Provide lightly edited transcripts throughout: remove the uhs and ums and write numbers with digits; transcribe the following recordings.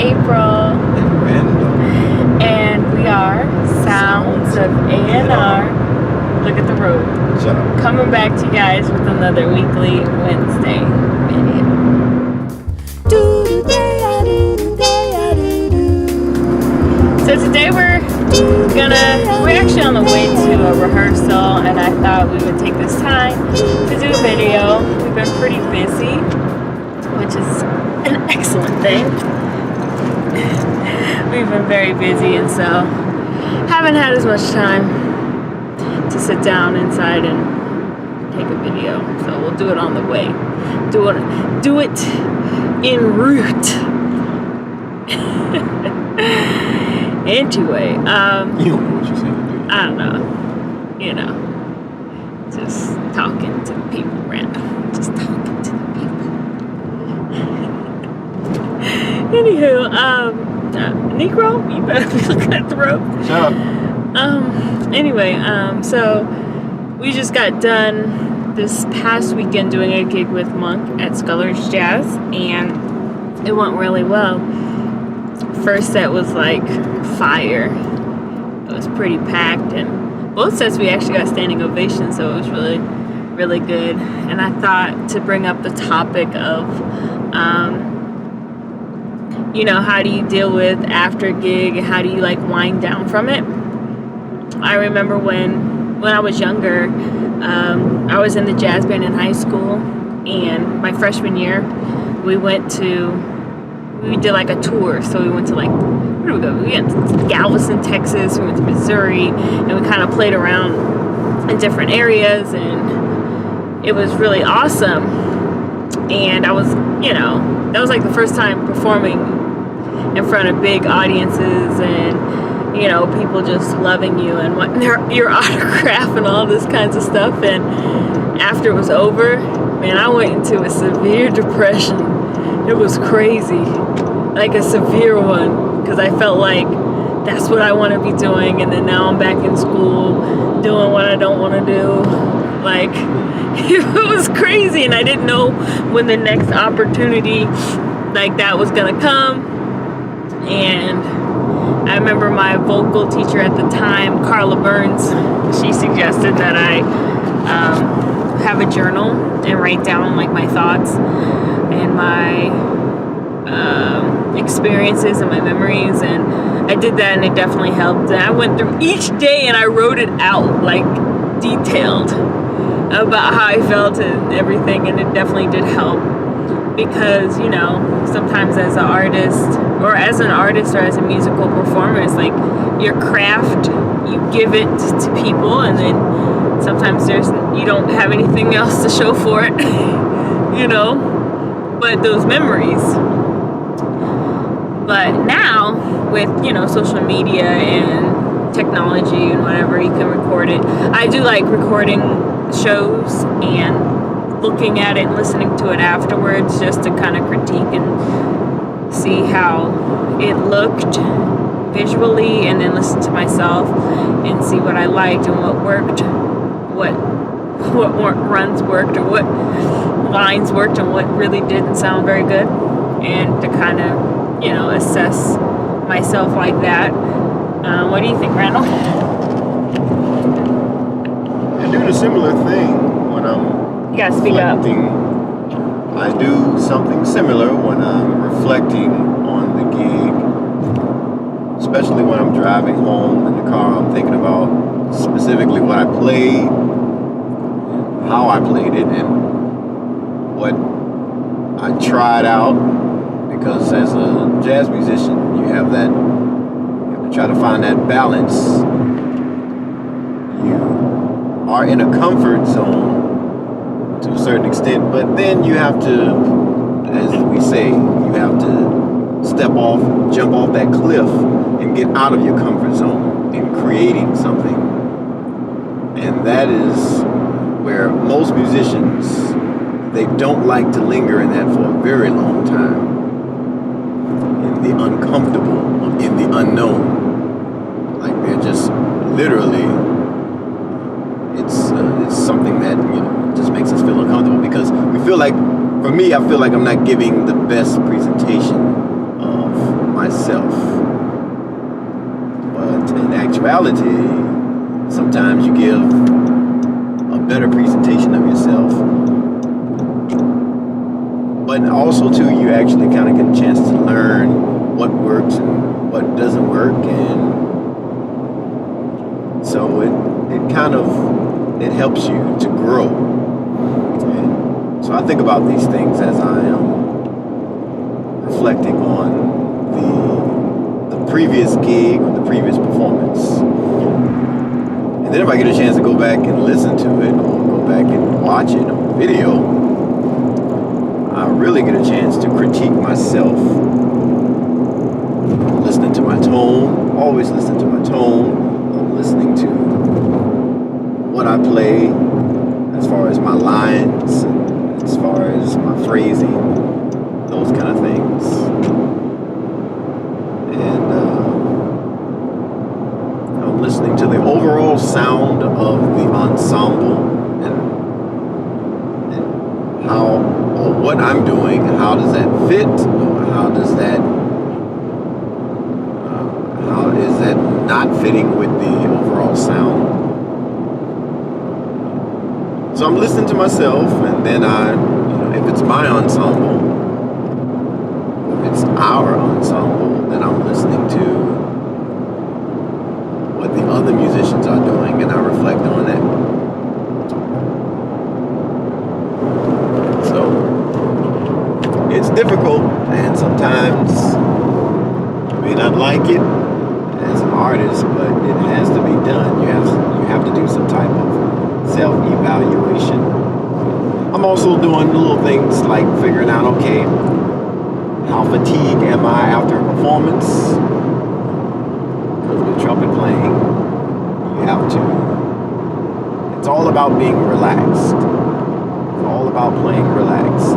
April, Random. and we are Sounds of A&R. Look at the road. Shut up. Coming back to you guys with another weekly Wednesday video. So today we're actually on the way to a rehearsal, and I thought we would take this time to do a video. We've been pretty busy, which is an excellent thing. We've been very busy, and so haven't had as much time to sit down inside and take a video. So we'll do it on the way. Do it en route. Anyway, You don't know what you're saying, do you? I don't know. You know, just talking to the people, random. Just talking to the people. Anywho, Negro, you better be looking at the road. Shut up. Anyway, so we just got done this past weekend doing a gig with Monk at Scullers Jazz, and it went really well. First set was like fire. It was pretty packed, and both sets we actually got standing ovations, so it was really, really good. And I thought to bring up the topic of, you know, how do you deal with after gig, and how do you like wind down from it? I remember when I was younger, I was in the jazz band in high school, and my freshman year, we did like a tour. So we went to like, where did we go? We went to Galveston, Texas. We went to Missouri, and we kind of played around in different areas, and it was really awesome. And I was, you know, that was like the first time performing in front of big audiences, and you know, people just loving you and wanting your autograph and all this kinds of stuff. And after it was over, man, I went into a severe depression. It was crazy, like a severe one, because I felt like that's what I want to be doing, and then now I'm back in school doing what I don't want to do. Like, it was crazy, and I didn't know when the next opportunity like that was gonna come. And I remember my vocal teacher at the time, Carla Burns, she suggested that I have a journal and write down like my thoughts and my experiences and my memories, and I did that, and it definitely helped. And I went through each day and I wrote it out, like detailed about how I felt and everything, and it definitely did help. Because, you know, sometimes as an artist or as a musical performer, it's like your craft, you give it to people, and then sometimes you don't have anything else to show for it, you know. But those memories. But now with, you know, social media and technology and whatever, you can record it. I do like recording shows and looking at it and listening to it afterwards, just to kind of critique and see how it looked visually, and then listen to myself and see what I liked and what worked, what runs worked, or what lines worked, and what really didn't sound very good, and to kind of, you know, assess myself like that. What do you think, Randall? I do the similar thing when I'm You gotta speak up. reflecting. I do something similar when I'm reflecting on the gig, especially when I'm driving home in the car. I'm thinking about specifically what I played, how I played it, and what I tried out. Because as a jazz musician, you have to try to find that balance. You are in a comfort zone to a certain extent, but then you have to, as we say, you have to jump off that cliff and get out of your comfort zone in creating something. And that is where most musicians, they don't like to linger in that for a very long time. In the uncomfortable, in the unknown. Like they're just literally, it's something that, you know, just makes us feel uncomfortable, because we feel like, for me, I feel like I'm not giving the best presentation of myself. But in actuality, sometimes you give a better presentation of yourself. But also, too, you actually kind of get a chance to learn what works and what doesn't work. And so it helps you to grow. And so I think about these things as I am reflecting on the previous gig or the previous performance. And then if I get a chance to go back and listen to it or go back and watch it on video, I really get a chance to critique myself. Listening to my tone, always listen to my tone. I'm listening to what I play as far as my lines, as far as my phrasing, those kind of things. And I'm listening to the overall sound of the ensemble and how, or what I'm doing, how does that fit, or how is that not fitting with the overall sound. So I'm listening to myself, and then if it's my ensemble, if it's our ensemble, then I'm listening to what the other musicians are doing, and I reflect on that. So it's difficult, and sometimes you may not like it as an artist, but it has to be done. You have to do some type of self-evaluation. I'm also doing little things like figuring out, okay, how fatigued am I after a performance? Because with trumpet playing, you have to, it's all about being relaxed. It's all about playing relaxed.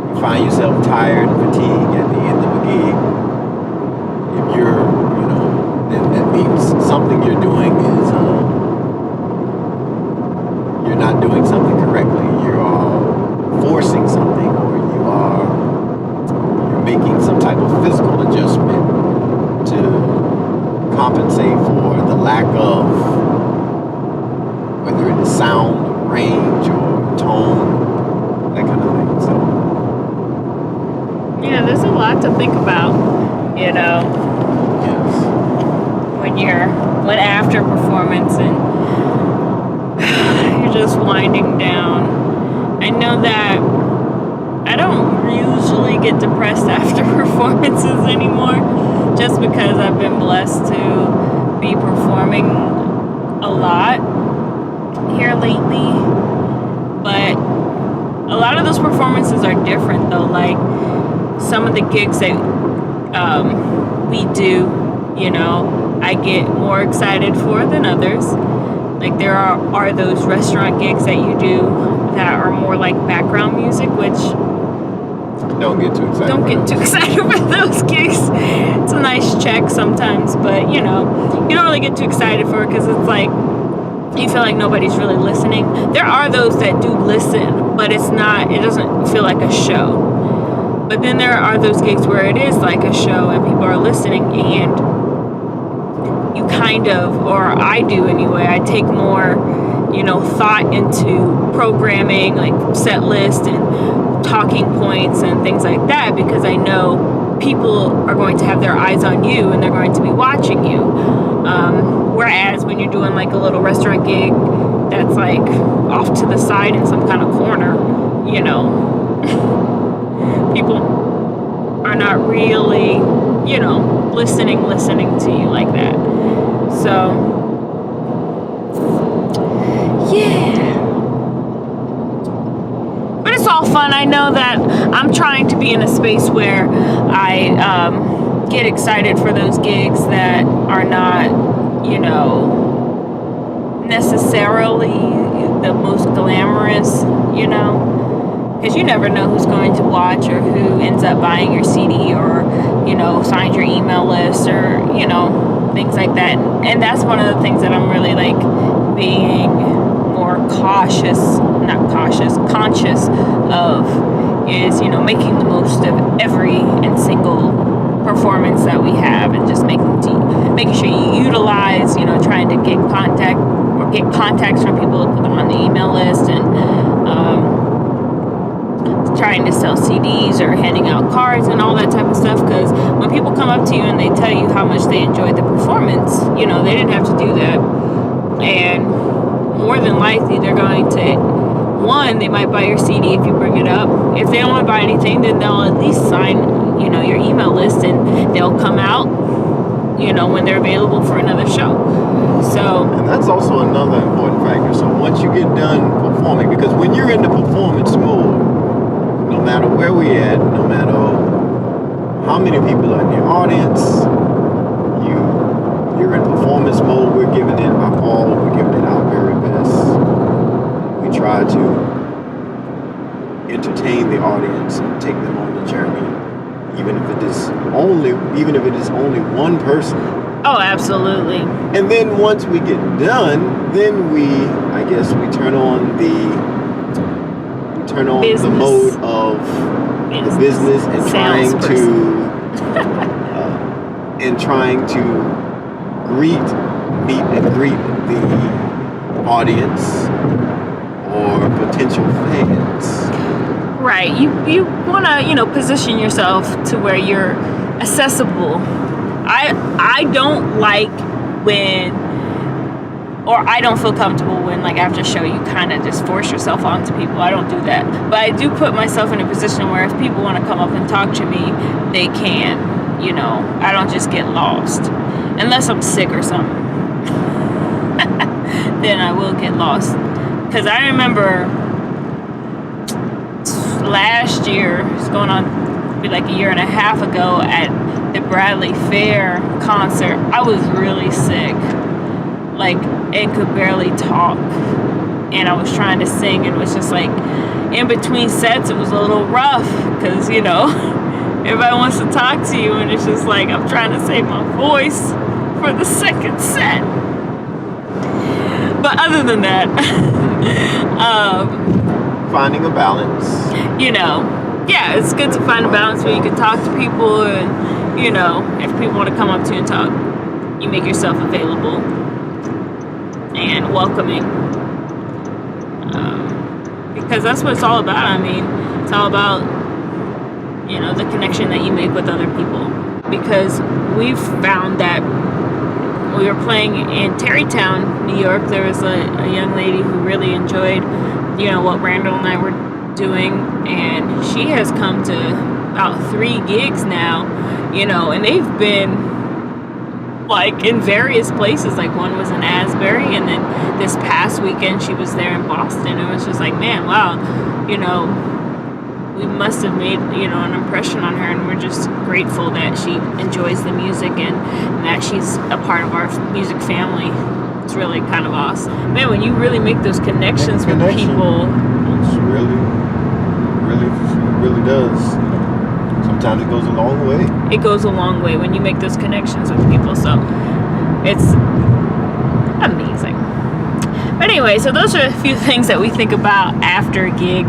You find yourself tired and fatigued at the end of a gig. If you're, then that means something you're doing is, you're not doing something correctly. You are forcing something, or you're making some type of physical adjustment to compensate for the lack of, whether it is sound, or range, or tone, that kind of thing. So yeah, there's a lot to think about, yes. when after performance and you're just winding down. I know that I don't usually get depressed after performances anymore, just because I've been blessed to be performing a lot here lately. But a lot of those performances are different though. Like some of the gigs that we do, I get more excited for than others. Like there are those restaurant gigs that you do that are more like background music, which don't get too excited for those gigs. It's a nice check sometimes, but you don't really get too excited for it because it's like you feel like nobody's really listening. There are those that do listen, but it doesn't feel like a show. But then there are those gigs where it is like a show and people are listening, and you kind of, or I do anyway, I take more, thought into programming, like set list and talking points and things like that, because I know people are going to have their eyes on you and they're going to be watching you. Whereas when you're doing like a little restaurant gig that's like off to the side in some kind of corner, people are not really, listening to you like that. So, yeah. But it's all fun. I know that I'm trying to be in a space where I get excited for those gigs that are not, necessarily the most glamorous, because you never know who's going to watch or who ends up buying your CD or, signs your email list or, things like that. And that's one of the things that I'm really like being more conscious of is, making the most of every and single performance that we have, and just making sure you utilize, trying to get contacts from people to put them on the email list, and trying to sell CDs or handing out cards and all that type of stuff. Because when people come up to you and they tell you how much they enjoyed the performance, they didn't have to do that. And more than likely, they're going to, one, they might buy your CD if you bring it up. If they don't want to buy anything, then they'll at least sign, your email list, and they'll come out, when they're available for another show. So, and that's also another important factor. So once you get done performing, because when you're in the performance mode, no matter where we at, no matter how many people are in the audience, you're in performance mode. We're giving it our all. We're giving it our very best. We try to entertain the audience and take them on the journey, even if it is only one person. Oh, absolutely. And then once we get done, then we turn on the mode of the business and trying to meet and greet the audience or potential fans. Right. You want to, position yourself to where you're accessible. I don't like I don't feel comfortable when, like, after a show, you kind of just force yourself onto people. I don't do that. But I do put myself in a position where if people want to come up and talk to me, they can. I don't just get lost. Unless I'm sick or something. Then I will get lost. Because I remember last year, it's going on be like a year and a half ago, at the Bradley Fair concert, I was really sick, and could barely talk, and I was trying to sing, and it was just like, in between sets, it was a little rough, because, everybody wants to talk to you, and it's just like, I'm trying to save my voice for the second set. But other than that, finding a balance. Yeah, it's good to find a balance where you can talk to people, and, if people want to come up to you and talk, you make yourself available and welcoming. Because that's what it's all about. I mean, it's all about, the connection that you make with other people. Because we've found that we were playing in Tarrytown, New York, there was a young lady who really enjoyed, what Randall and I were doing, and she has come to about 3 gigs now, and they've been in various places. Like, one was in Asbury, and then this past weekend she was there in Boston. It was just like, man, wow, we must have made, an impression on her, and we're just grateful that she enjoys the music and that she's a part of our music family. It's really kind of awesome. Man, when you really make those connections with people. It's really does. Sometimes it goes a long way. It goes a long way when you make those connections with people. So it's amazing. But anyway, so those are a few things that we think about after a gig.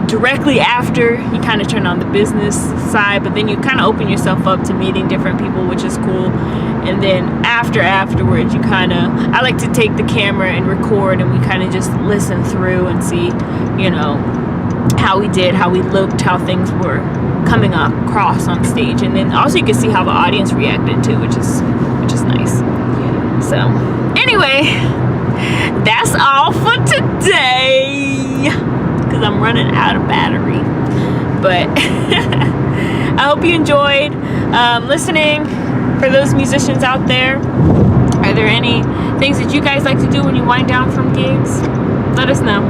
Directly after, you kind of turn on the business side, but then you kind of open yourself up to meeting different people, which is cool. And then afterwards, you kind of, I like to take the camera and record, and we kind of just listen through and see, how we did, how we looked, how things were coming across on stage. And then also you can see how the audience reacted too, which is nice. So anyway, that's all for today, because I'm running out of battery. But I hope you enjoyed listening. For those musicians out there, are there any things that you guys like to do when you wind down from gigs? Let us know.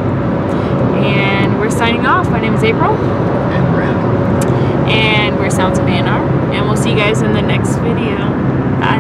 And we're signing off. My name is April. And Brandon. And we're Sounds of A&R. And we'll see you guys in the next video. Bye.